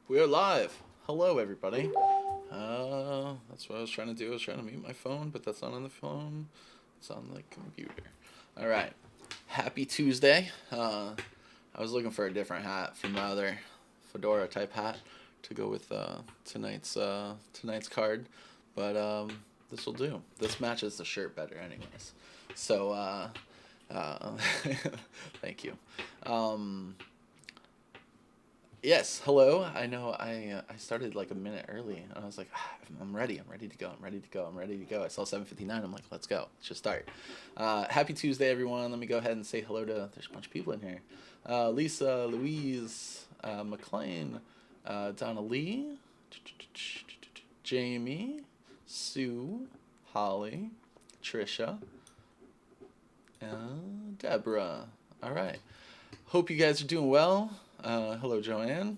We are live. Hello, everybody. That's what I was trying to do. I was trying to mute my phone, but that's not on the phone. It's on the computer. All right. Happy Tuesday. I was looking for a different hat from my other fedora type hat to go with tonight's card, but this will do. This matches the shirt better, anyways. So, thank you. Um, Yes, hello. I know I started like a minute early, and I was like, I'm ready. I'm ready to go. I'm ready to go. I'm ready to go. I saw 7:59. I'm like, let's go. Let's just start. Happy Tuesday, everyone. Let me go ahead and say hello to. There's a bunch of people in here. Lisa, Louise, McLean, Donna Lee, Jamie, Sue, Holly, Trisha, Deborah. All right. Hope you guys are doing well. Hello, Joanne.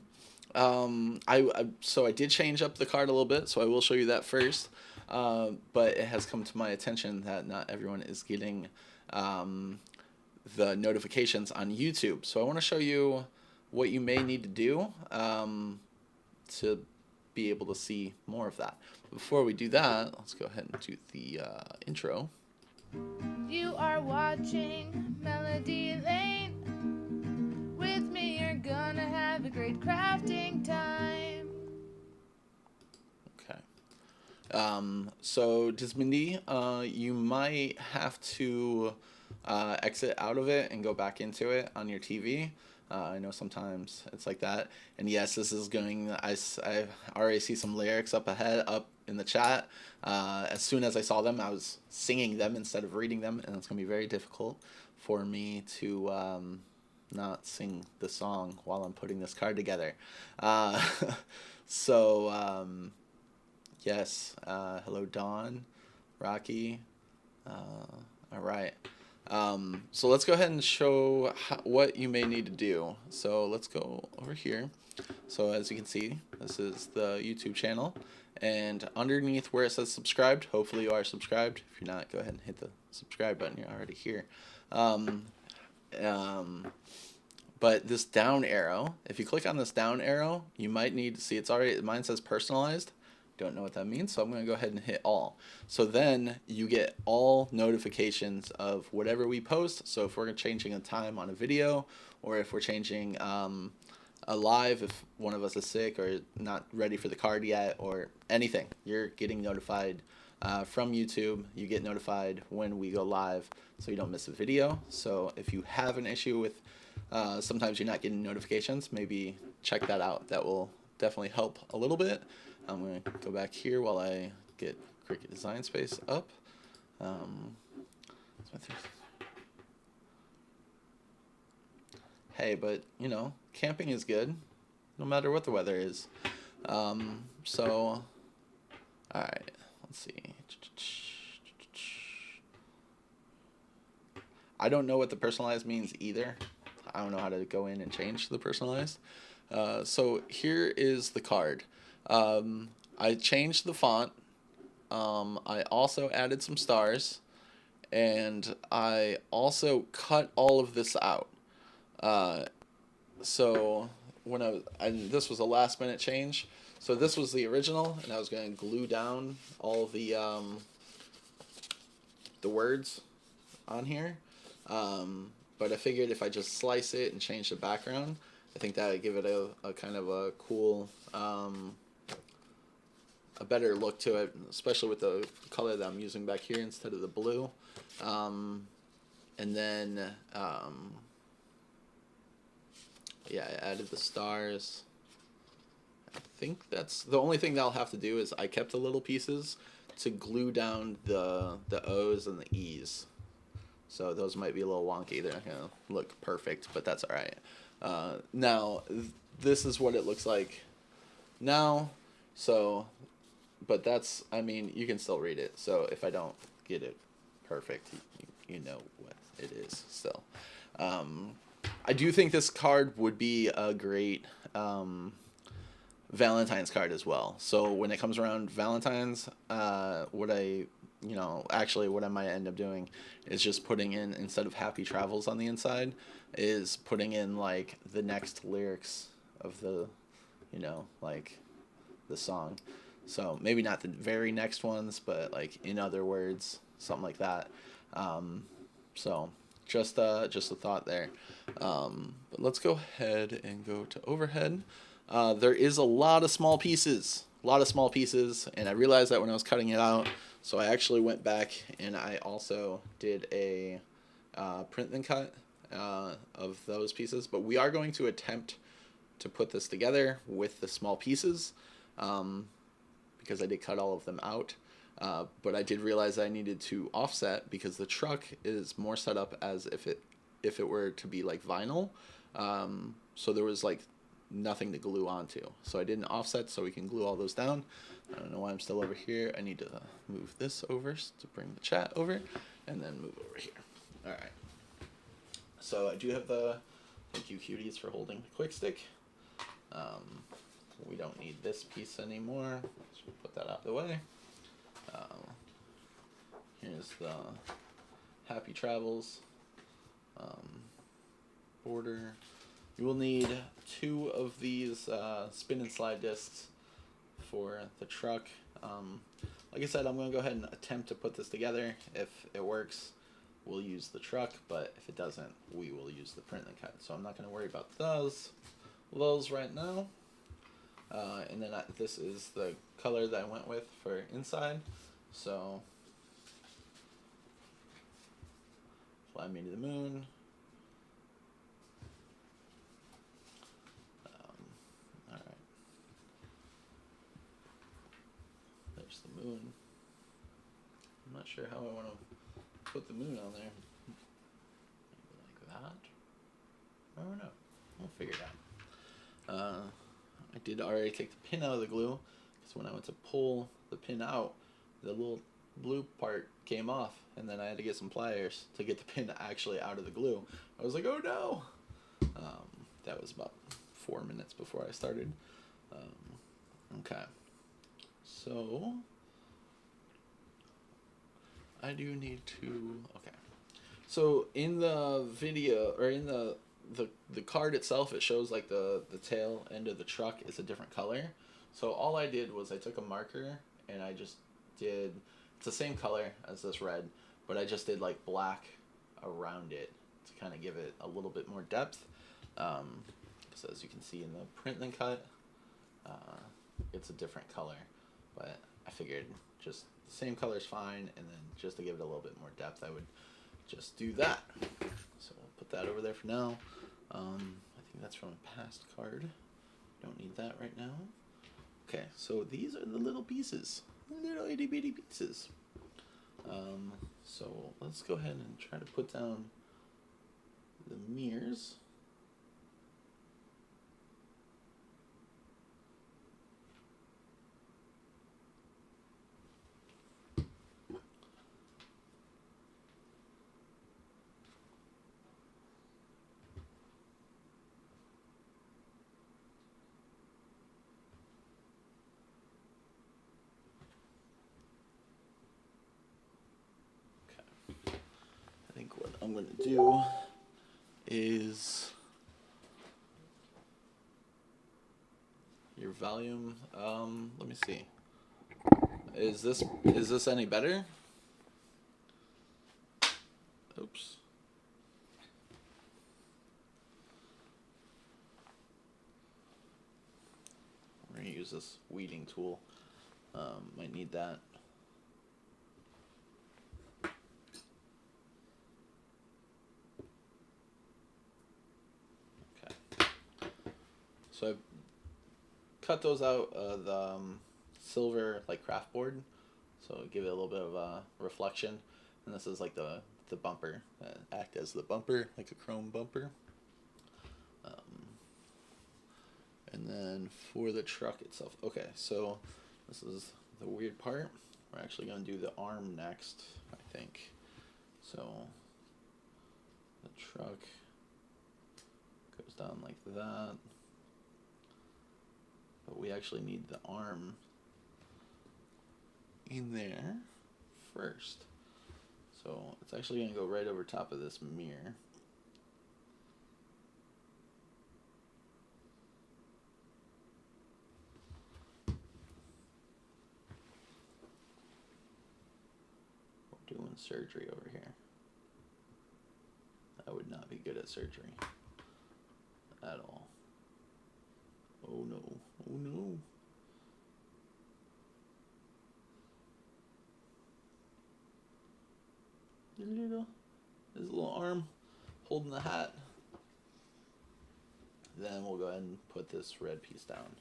So I did change up the card a little bit, so I will show you that first. But it has come to my attention that not everyone is getting the notifications on YouTube. So I want to show you what you may need to do to be able to see more of that. Before we do that, let's go ahead and do the intro. You are watching Melody Lane. With me, you're gonna have a great crafting time. Okay. So Dismindy, you might have to exit out of it and go back into it on your TV. I know sometimes it's like that. And yes, this is going. I already see some lyrics up in the chat. As soon as I saw them, I was singing them instead of reading them, and it's gonna be very difficult for me to not sing the song while I'm putting this card together. Uh, so yes, hello Dawn, Rocky. All right. So let's go ahead and show what you may need to do. So let's go over here. So as you can see, this is the YouTube channel. And underneath where it says subscribed, hopefully you are subscribed. If you're not, go ahead and hit the subscribe button. You're already here. But this down arrow, if you click on this down arrow, you might need to see it's already, mine says personalized. Don't know what that means, so I'm going to go ahead and hit all. So then you get all notifications of whatever we post. So if we're changing a time on a video, or if we're changing a live, if one of us is sick or not ready for the card yet, or anything, you're getting notified from YouTube. You get notified when we go live, so you don't miss a video. So if you have an issue with sometimes you're not getting notifications, maybe check that out. That will definitely help a little bit. I'm going to go back here while I get Cricut Design Space up. Hey, but, you know, camping is good, no matter what the weather is. So, alright, let's see. I don't know what the personalized means either. I don't know how to go in and change the personalized. So here is the card. I changed the font. I also added some stars, and I also cut all of this out. So when this was a last minute change. So this was the original, and I was going to glue down all the words on here. But I figured if I just slice it and change the background, I think that would give it a kind of a cool, a better look to it, especially with the color that I'm using back here instead of the blue. And then, yeah, I added the stars. I think that's the only thing that I'll have to do is I kept the little pieces to glue down the O's and the E's. So those might be a little wonky. They're not going to look perfect, but that's all right. Now, this is what it looks like now. So, but that's, I mean, you can still read it. So if I don't get it perfect, you know what it is still. I do think this card would be a great Valentine's card as well. So when it comes around Valentine's, what I might end up doing is just putting in, instead of happy travels on the inside, is putting in like the next lyrics of the you know, like the song. So maybe not the very next ones, but like in other words, something like that. So just a thought there. But let's go ahead and go to overhead. There is a lot of small pieces, and I realized that when I was cutting it out. So I actually went back and I also did a print and cut of those pieces. But we are going to attempt to put this together with the small pieces, because I did cut all of them out. But I did realize I needed to offset because the truck is more set up as if it were to be like vinyl. So there was like nothing to glue onto. So I did an offset so we can glue all those down. I don't know why I'm still over here. I need to move this over to bring the chat over, and then move over here. All right. So I do have the thank you cuties for holding the quick stick. We don't need this piece anymore. So put that out of the way. Here's the Happy Travels border. You will need 2 of these spin and slide discs for the truck. Like I said, I'm going to go ahead and attempt to put this together. If it works, we'll use the truck, but if it doesn't, we will use the print and cut. So I'm not going to worry about those right now. And then this is the color that I went with for inside. So Fly Me to the Moon. Alright. There's the moon. I'm not sure how I want to put the moon on there. Maybe like that? I don't know. We'll figure it out. I did already take the pin out of the glue, because when I went to pull the pin out, the little blue part came off, and then I had to get some pliers to get the pin actually out of the glue. I was like, oh no! That was about 4 minutes before I started. Okay. So, I do need to, okay. So in the video, or in the card itself, it shows like the tail end of the truck is a different color. So all I did was I took a marker and I just did, it's the same color as this red, but I just did like black around it to kind of give it a little bit more depth. So as you can see in the print and cut, it's a different color, but I figured just the same color is fine, and then just to give it a little bit more depth, I would just do that. So we'll put that over there for now. I think that's from a past card. Don't need that right now. Okay, so these are the little pieces, little itty bitty pieces. So let's go ahead and try to put down the mirrors. I'm going to do is your volume. Let me see. Is this any better? Oops. We're going to use this weeding tool. Might need that. So I cut those out of the silver like craft board, so give it a little bit of a reflection. And this is like the bumper, act as the bumper, like a chrome bumper. And then for the truck itself, okay, so this is the weird part. We're actually going to do the arm next, I think. So the truck goes down like that. But we actually need the arm in there first. So it's actually going to go right over top of this mirror. surgery over here. I would not be good at surgery at all. Oh no, oh no. His little arm holding the hat. Then we'll go ahead and put this red piece down.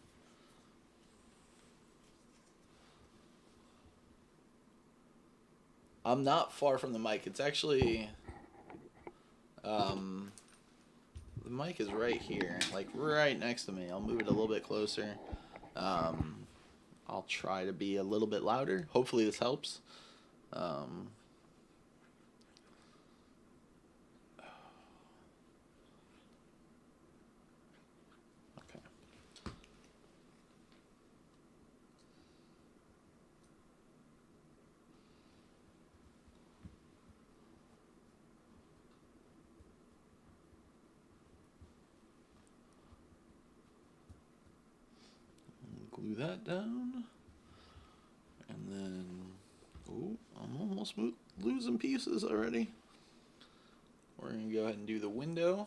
I'm not far from the mic. It's actually, the mic is right here, like right next to me. I'll move it a little bit closer. I'll try to be a little bit louder. Hopefully this helps. Glue that down, and then, oh, I'm almost losing pieces already. We're gonna go ahead and do the window.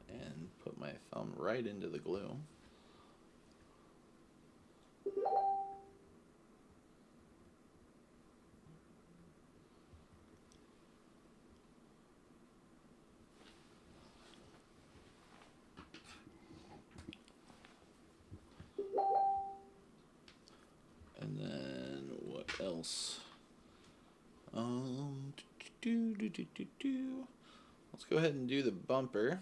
And put my thumb right into the glue. And then what else? Let's go ahead and do the bumper.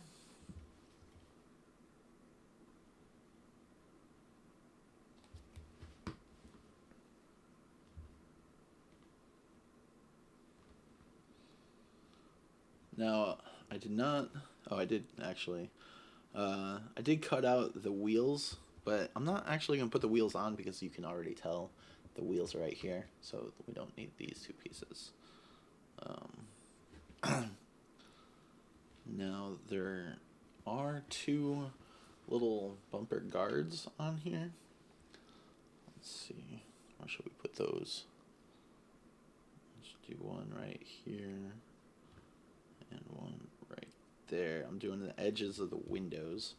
Now, I did not, oh, I did actually. I did cut out the wheels, but I'm not actually going to put the wheels on because you can already tell the wheels are right here, so we don't need these two pieces. Now, there are two little bumper guards on here. Let's see, where should we put those? Let's do one right here and one right there. I'm doing the edges of the windows,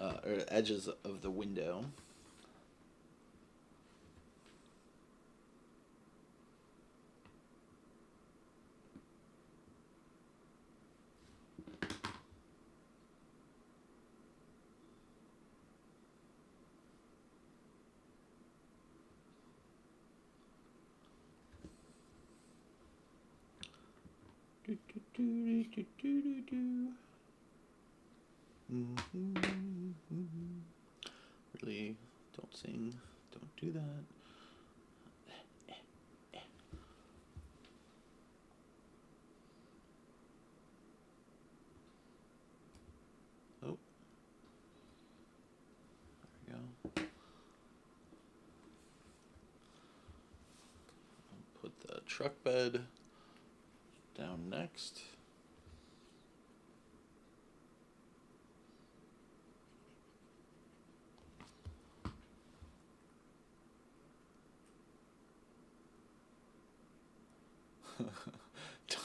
or edges of the window. Really, don't sing, don't do that. Oh, there we go. I'll put the truck bed down next.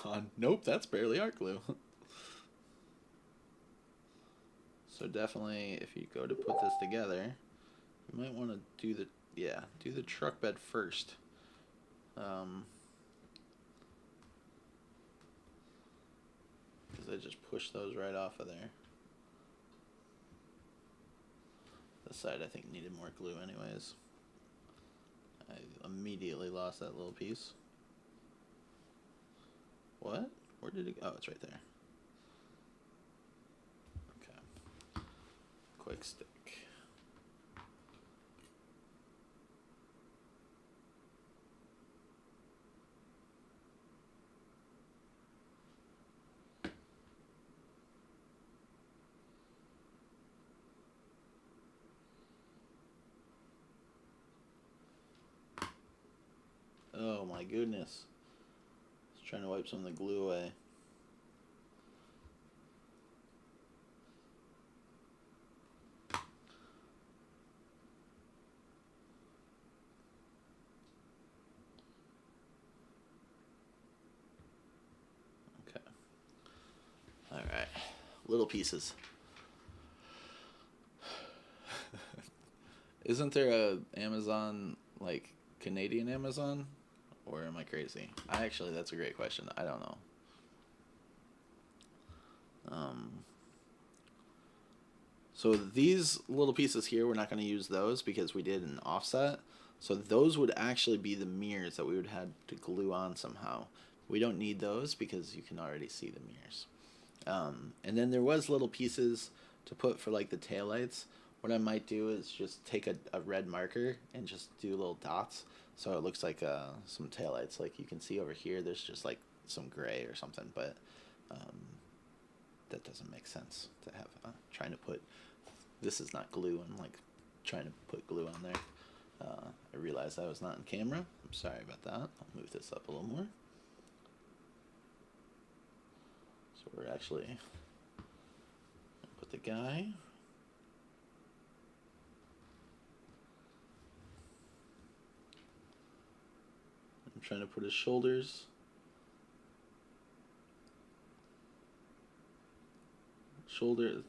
Don, nope, that's barely art glue. So definitely, if you go to put this together, you might want to do the truck bed first. Because I just push those right off of there. This side I think needed more glue anyways. I immediately lost that little piece. What? Where did it go? Oh, it's right there. Okay. Quick stick. Oh my goodness. I was trying to wipe some of the glue away. little pieces. Isn't there a Amazon, like Canadian Amazon? Or am I crazy? Actually, that's a great question. I don't know. So these little pieces here, we're not going to use those because we did an offset. So those would actually be the mirrors that we would have to glue on somehow. We don't need those because you can already see the mirrors. And then there was little pieces to put for like the taillights. What I might do is just take a red marker and just do little dots so it looks like some taillights. Like you can see over here, there's just like some gray or something, but that doesn't make sense to have trying to put, this is not glue, I'm like trying to put glue on there. I realized I was not on camera. I'm sorry about that. I'll move this up a little more. So we're actually put the guy. I'm trying to put his shoulders. Shoulder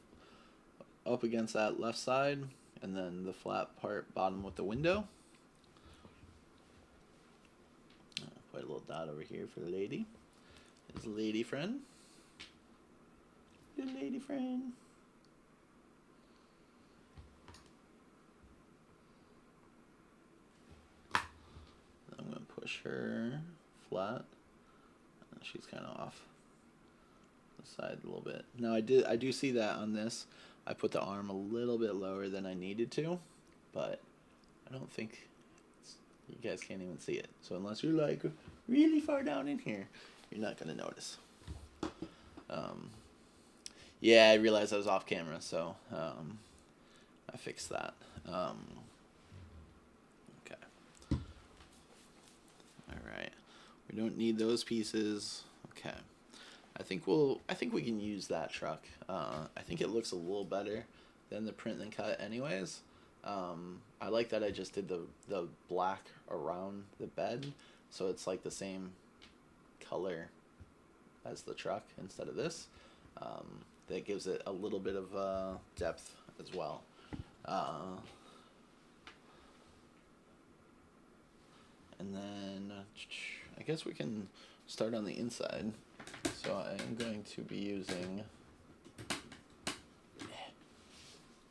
up against that left side, and then the flat part bottom with the window. Put a little dot over here for the lady. His lady friend. Your lady friend. I'm going to push her flat. She's kind of off the side a little bit. Now I do see that on this. I put the arm a little bit lower than I needed to, but I don't think you guys can't even see it. So unless you're like really far down in here, you're not going to notice. Yeah, I realized I was off camera, so I fixed that. Okay. All right. We don't need those pieces. Okay. I think we can use that truck. I think it looks a little better than the print and cut anyways. I like that I just did the black around the bed, so it's like the same color as the truck instead of this. That gives it a little bit of depth as well. And then I guess we can start on the inside. So I am going to be using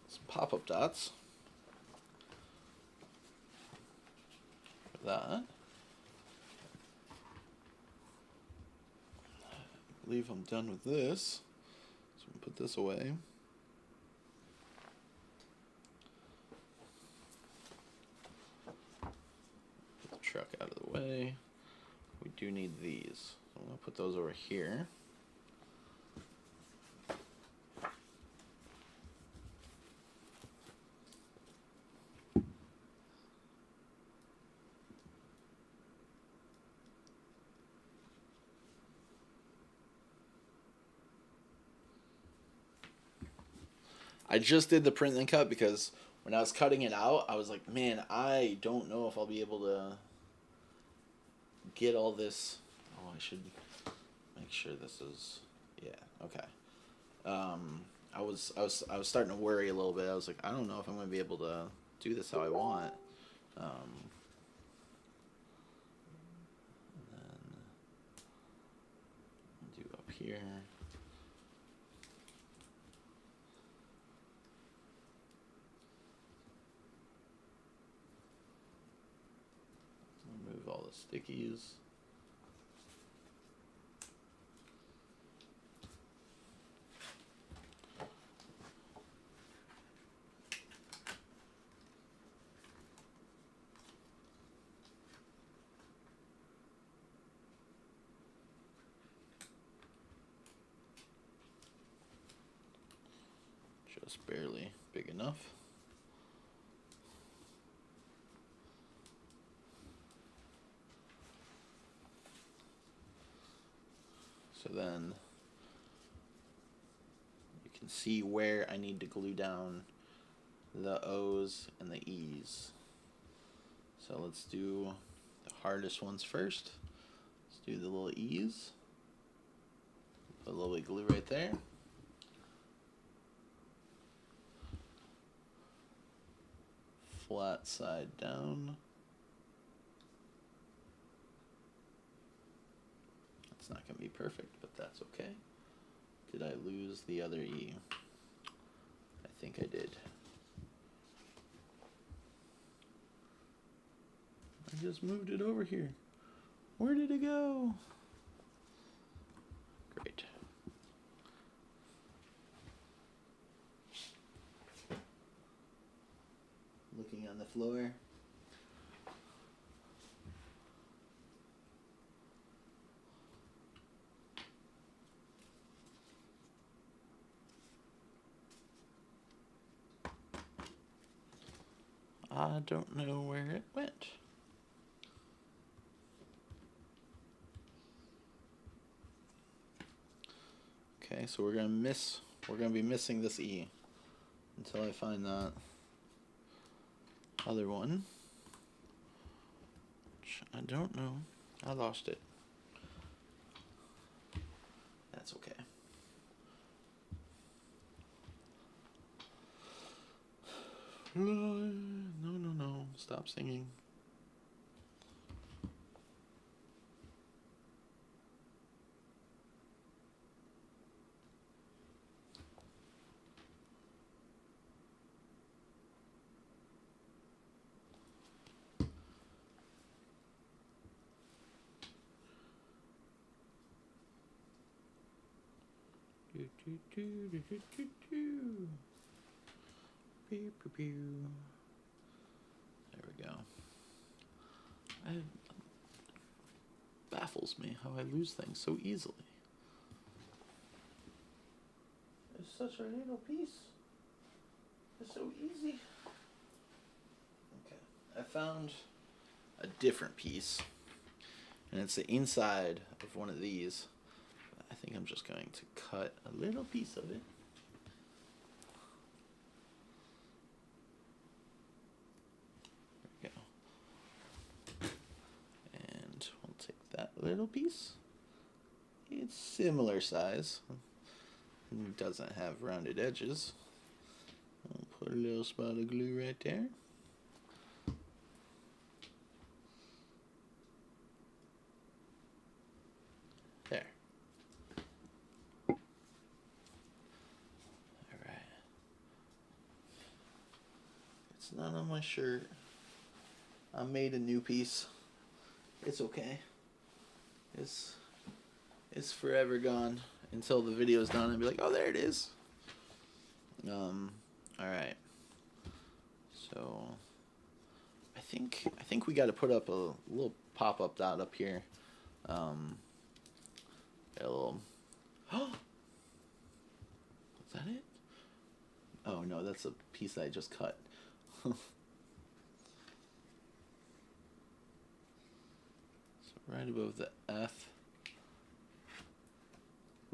some pop-up dots for that. I believe I'm done with this. So I'm going to put this away. Put the truck out of the way. We do need these. I'm going to put those over here. I just did the print and cut because when I was cutting it out, I was like, man, I don't know if I'll be able to get all this. Oh, I should make sure this is, yeah, okay. I was starting to worry a little bit. I was like, I don't know if I'm going to be able to do this how I want. And then do up here. Remove all the stickies. Just barely big enough. So then you can see where I need to glue down the O's and the E's. So let's do the hardest ones first. Let's do the little E's. Put a little bit of glue right there. flat side down. It's not going to be perfect, but that's okay. Did I lose the other E? I think I did. I just moved it over here. Where did it go? Great. Looking on the floor. I don't know where it went. Okay, so we're gonna be missing this E until I find that other one. Which I don't know. I lost it. That's okay. No. Stop singing. Pew, pew, pew. There we go. It baffles me how I lose things so easily. It's such a little piece. It's so easy. Okay, I found a different piece, and it's the inside of one of these. I think I'm just going to cut a little piece of it. There we go. And we'll take that little piece. It's similar size. It doesn't have rounded edges. I'll put a little spot of glue right there. There. Alright. It's not on my shirt. I made a new piece. It's okay. It's forever gone until the video's done and be like, oh, there it is. Alright. So I think we got to put up a little pop-up dot up here. A little. Oh, is that it? Oh no, that's a piece that I just cut. So right above the F.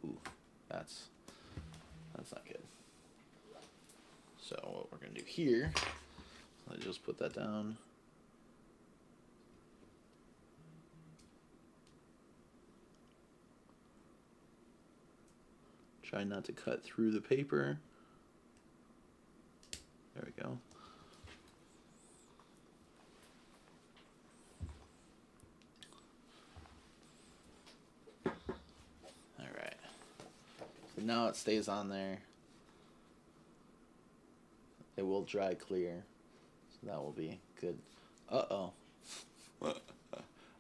Ooh, that's not good. So what we're gonna do here, let's just put that down. Try not to cut through the paper. There we go. Alright. So now it stays on there. It will dry clear. So that will be good. Uh-oh.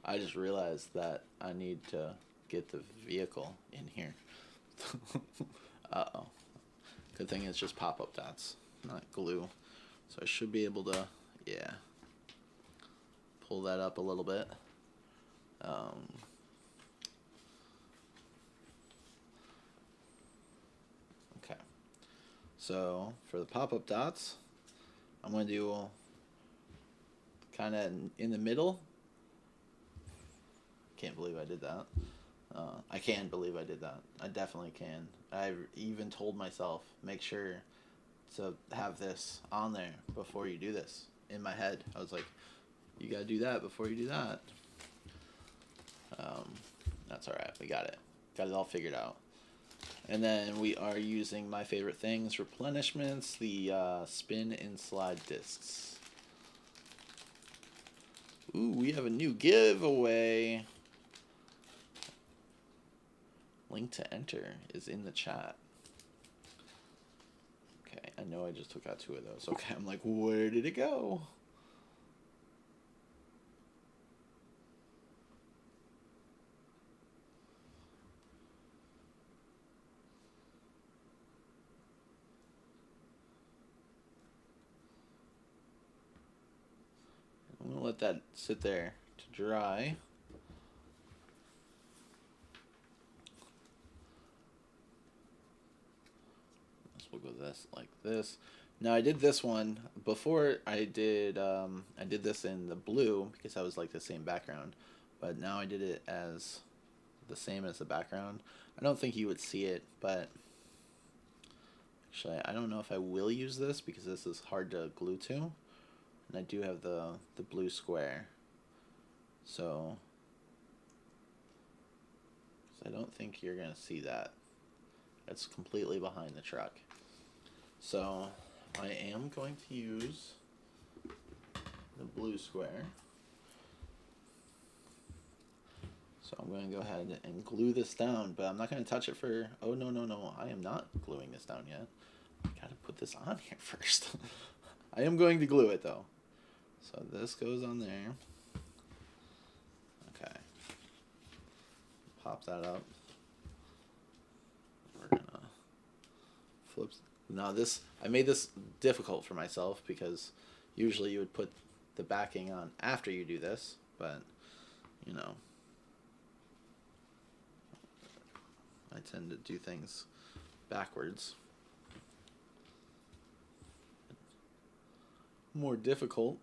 I just realized that I need to get the vehicle in here. Uh-oh. Good thing it's just pop-up dots, not glue. So I should be able to, yeah, pull that up a little bit. Okay. So for the pop-up dots, I'm going to do kind of in the middle. Can't believe I did that. I can believe I did that. I definitely can. I even told myself, make sure to have this on there before you do this. In my head, I was like, you gotta do that before you do that. That's alright, we got it. Got it all figured out. And then we are using my favorite things, replenishments, the spin and slide discs. Ooh, we have a new giveaway. Link to enter is in the chat. Okay, I know I just took out 2 of those. Okay, I'm like, where did it go? I'm gonna let that sit there to dry. We'll go this like this. Now I did this one before. I did this in the blue because I was like the same background, but now I did it as the same as the background. I don't think you would see it, but actually I don't know if I will use this because this is hard to glue to, and I do have the blue square, so I don't think you're gonna see that. It's completely behind the truck. So I am going to use the blue square. So I'm going to go ahead and glue this down, but I'm not going to touch it for, oh no, no, no, I am not gluing this down yet. I got to put this on here first. I am going to glue it though. So this goes on there. Okay. Pop that up. We're going to flip. Now this, I made this difficult for myself because usually you would put the backing on after you do this, but you know, I tend to do things backwards. More difficult.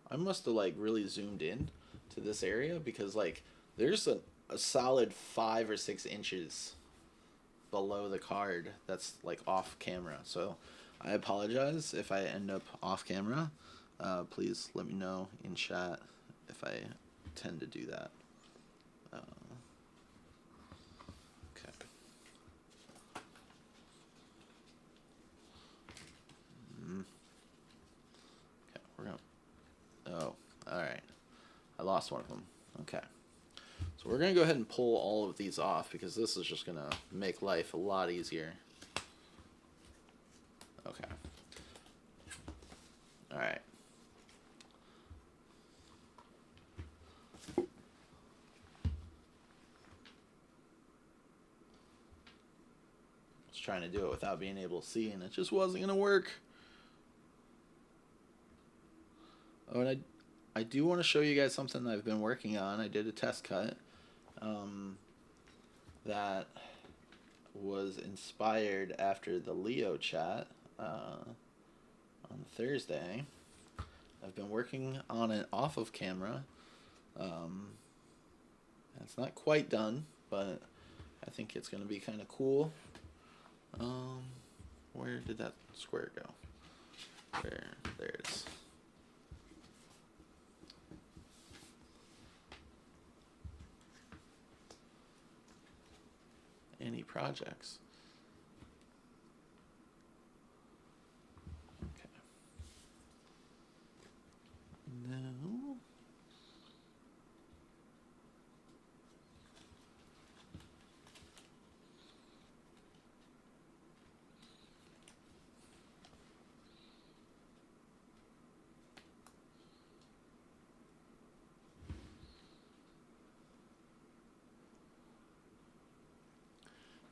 I must have like really zoomed in to this area because like there's a solid 5 or 6 inches below the card that's like off camera, so I apologize if I end up off camera. Please let me know in chat if I tend to do that. Okay. Okay, we're gonna. Oh, all right. I lost one of them. Okay. So we're going to go ahead and pull all of these off because this is just going to make life a lot easier. Okay. All right. I was trying to do it without being able to see, and it just wasn't going to work. Oh, and I do want to show you guys something that I've been working on. I did a test cut. That was inspired after the Leo chat on Thursday. I've been working on it off of camera. It's not quite done, but I think it's going to be kind of cool. Where did that square go? There it is. Any projects? Okay. No.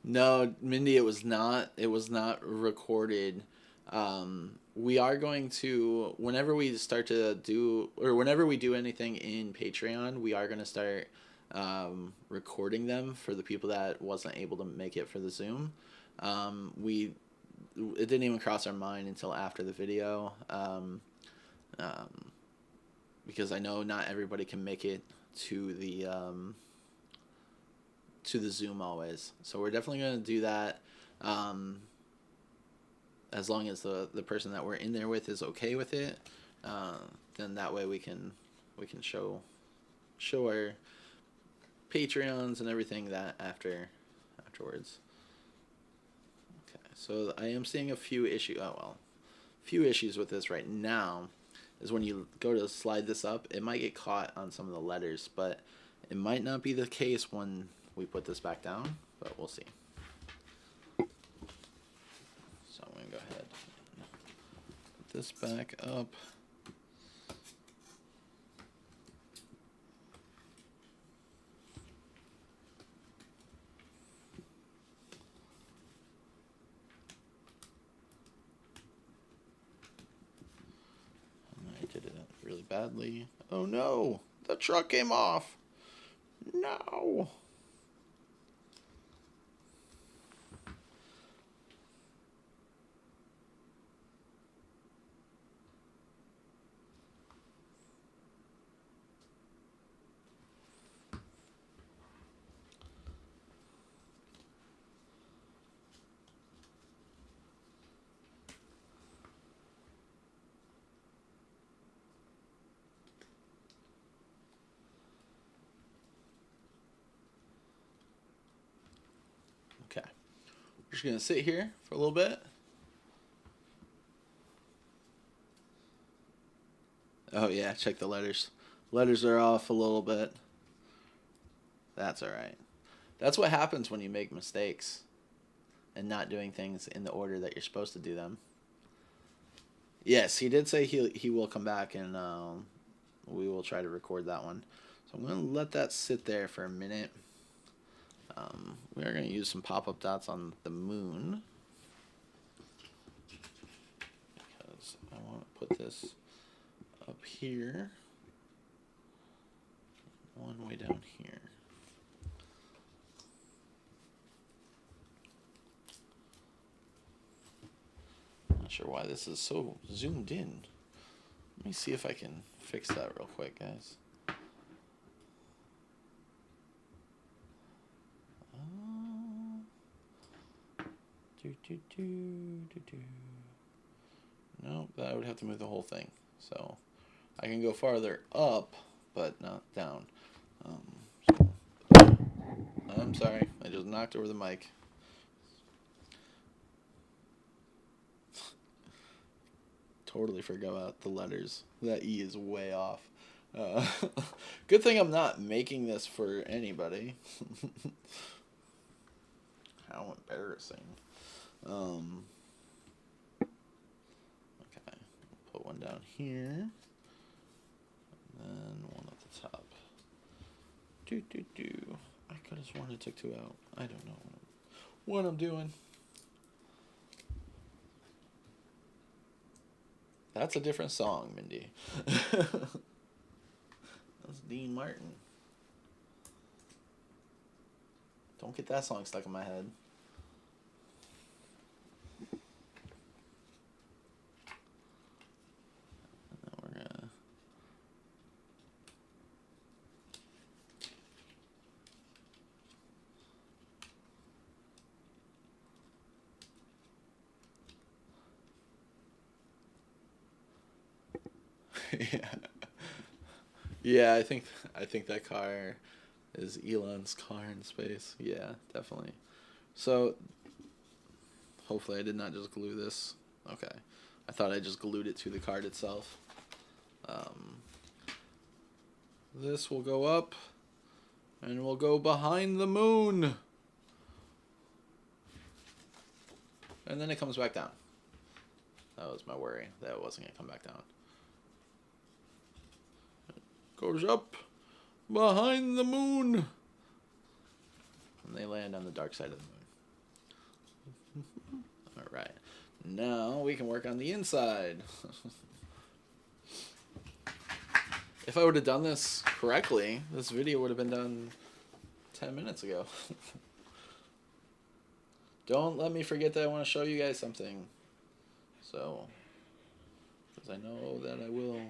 No, Mindy, it was not. It was not recorded. We are going to, whenever we start to do, or whenever we do anything in Patreon, we are going to start recording them for the people that wasn't able to make it for the Zoom. It didn't even cross our mind until after the video, because I know not everybody can make it to the Zoom always. So we're definitely going to do that, as long as the person that we're in there with is okay with it. Then that way we can show our Patreons and everything that afterwards. Okay, so I am seeing a few issues with this right now. is when you go to slide this up, it might get caught on some of the letters, but it might not be the case when we put this back down, but we'll see. So I'm going to go ahead and put this back up. Did it really badly. Oh no! The truck came off! No! Okay, we're just gonna sit here for a little bit. Oh yeah, check the letters. Letters are off a little bit. That's alright. That's what happens when you make mistakes and not doing things in the order that you're supposed to do them. Yes, he did say he will come back, and we will try to record that one. So I'm going to let that sit there for a minute. We are going to use some pop-up dots on the moon, because I want to put this up here, one way down here. Not sure why this is so zoomed in. Let me see if I can fix that real quick, guys. Nope, that would have to move the whole thing. So I can go farther up, but not down. I'm sorry, I just knocked over the mic. Totally forgot about the letters. That E is way off. Good thing I'm not making this for anybody. How embarrassing. Okay, put one down here, and then one at the top. I could have sworn I took two out. I don't know what I'm doing. That's a different song, Mindy. That's Dean Martin. Don't get that song stuck in my head. Yeah, I think that car is Elon's car in space. Yeah, definitely. So hopefully I did not just glue this. Okay, I thought I just glued it to the card itself. This will go up, and we'll go behind the moon, and then it comes back down. That was my worry, that it wasn't gonna come back down. Goes up behind the moon, and they land on the dark side of the moon. All right, now we can work on the inside. If I would have done this correctly, this video would have been done 10 minutes ago. Don't let me forget that I want to show you guys something. So, because I know that I will.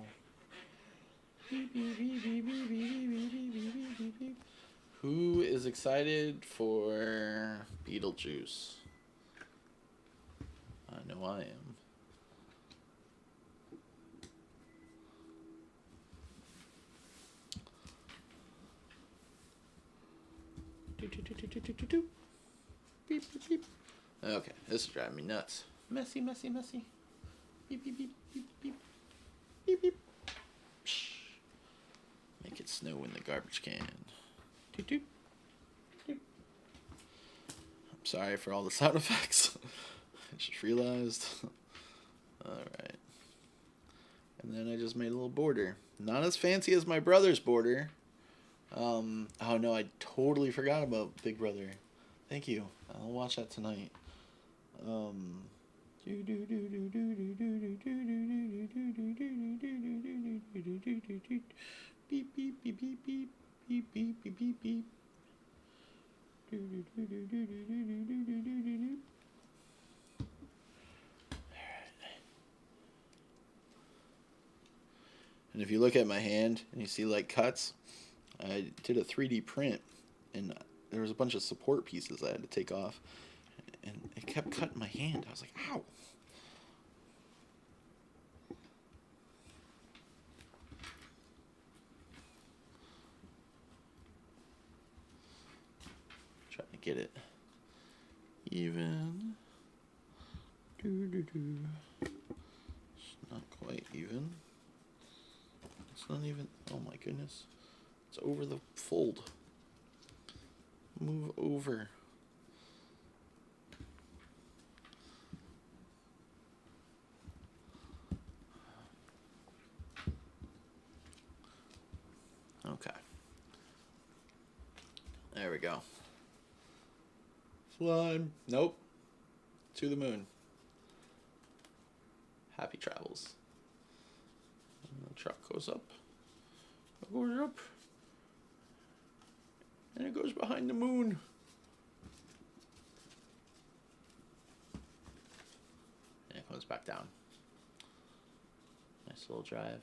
Who is excited for Beetlejuice? I know I am. Beep, beep, beep. Okay, this is driving me nuts. Messy, messy, messy. Beep, beep, beep, beep, beep. beep, beep. Make it snow in the garbage can. Doot, doot. Doot. I'm sorry for all the sound effects. I just realized. Alright. And then I just made a little border. Not as fancy as my brother's border. Oh no, I totally forgot about Big Brother. Thank you. I'll watch that tonight. Beep beep beep beep beep beep beep beep beep beep. And if you look at my hand and you see like cuts, I did a 3D print, and there was a bunch of support pieces I had to take off, and it kept cutting my hand. I was like, ow. Trying to get it even. It's not quite even. It's not even, oh my goodness. It's over the fold. Move over. Okay. There we go. Fly. Nope. To the moon. Happy travels. And the truck goes up. It goes up. And it goes behind the moon. And it comes back down. Nice little drive.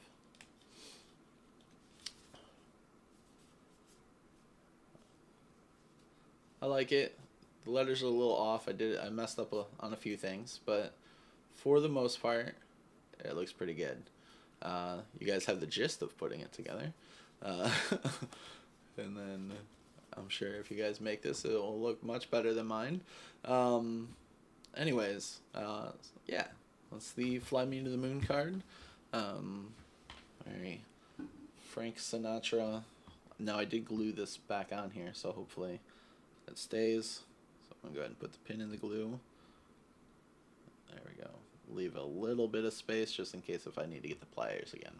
I like it. The letters are a little off. I messed up on a few things, but for the most part, it looks pretty good. You guys have the gist of putting it together. And then I'm sure if you guys make this, it'll look much better than mine. Anyways, yeah, that's the Fly Me to the Moon card. Very Frank Sinatra. Now I did glue this back on here, so hopefully it stays. So I'm going to go ahead and put the pin in the glue. There we go. Leave a little bit of space just in case if I need to get the pliers again.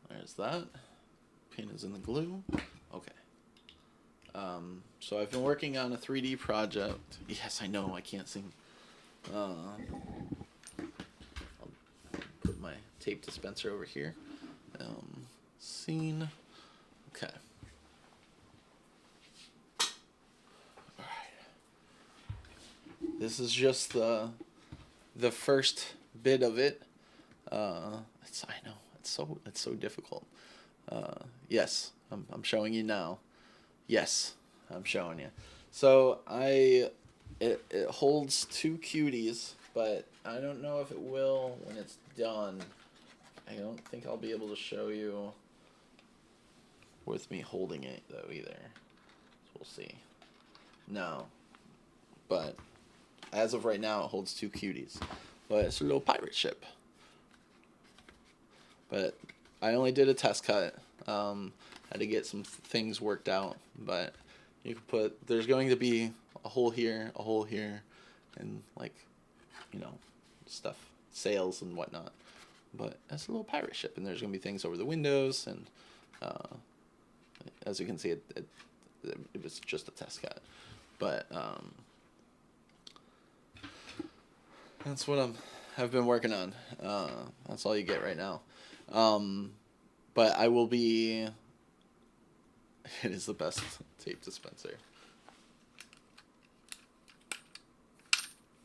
There's that. Pin is in the glue. Okay. So I've been working on a 3D project. Yes, I know, I can't sing. I'll put my tape dispenser over here. Scene. Okay. This is just the first bit of it. I know it's so difficult. Yes, I'm showing you now. Yes, I'm showing you. So it holds two cuties, but I don't know if it will when it's done. I don't think I'll be able to show you with me holding it though either. So we'll see. No, but as of right now, it holds two cuties. But it's a little pirate ship. But I only did a test cut. Had to get some things worked out. But you can put, there's going to be a hole here, and like, you know, stuff, sails and whatnot. But it's a little pirate ship, and there's going to be things over the windows, and as you can see, it was just a test cut. But that's what I've been working on. That's all you get right now. But I will be. It is the best tape dispenser.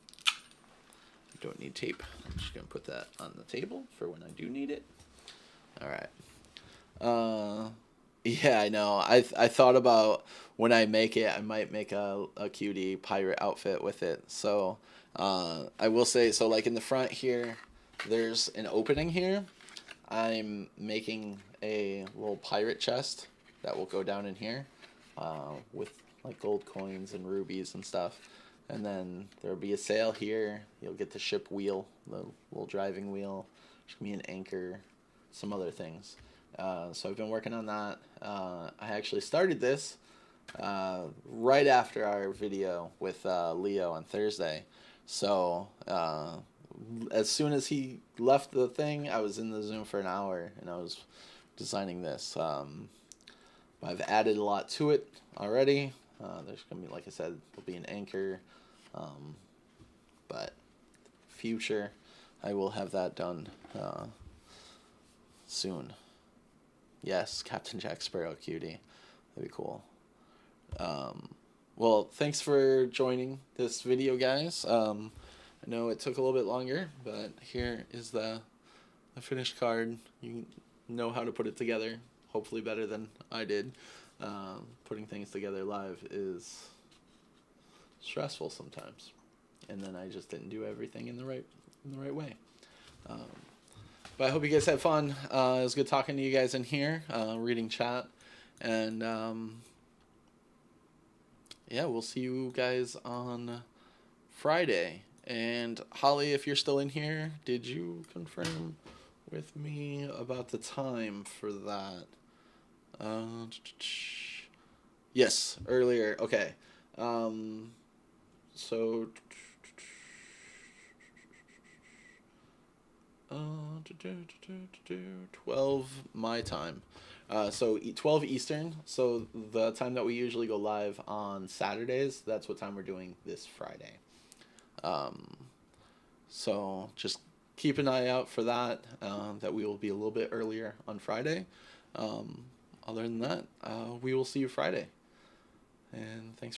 I don't need tape. I'm just gonna put that on the table for when I do need it. All right. Yeah, I know. I thought about when I make it, I might make a cutie pirate outfit with it. So I will say, so like in the front here, there's an opening here. I'm making a little pirate chest that will go down in here with like gold coins and rubies and stuff. And then there'll be a sale here. You'll get the ship wheel, the little driving wheel. There's going to be an anchor, some other things. So I've been working on that. I actually started this right after our video with Leo on Thursday. So as soon as he left the thing, I was in the Zoom for an hour and I was designing this. I've added a lot to it already. There's going to be, like I said, there'll be an anchor. But future, I will have that done soon. Yes, Captain Jack Sparrow cutie. That'd be cool. Well, thanks for joining this video, guys. I know it took a little bit longer, but here is the finished card. You know how to put it together, hopefully better than I did. Putting things together live is stressful sometimes, and then I just didn't do everything in the right way. But I hope you guys had fun. It was good talking to you guys in here, reading chat, and yeah, we'll see you guys on Friday. And Holly, if you're still in here, did you confirm with me about the time for that? Yes, earlier. Okay. So 12 my time. So 12 Eastern. So the time that we usually go live on Saturdays, that's what time we're doing this Friday. So just keep an eye out for that, that we will be a little bit earlier on Friday. Other than that, we will see you Friday. And thanks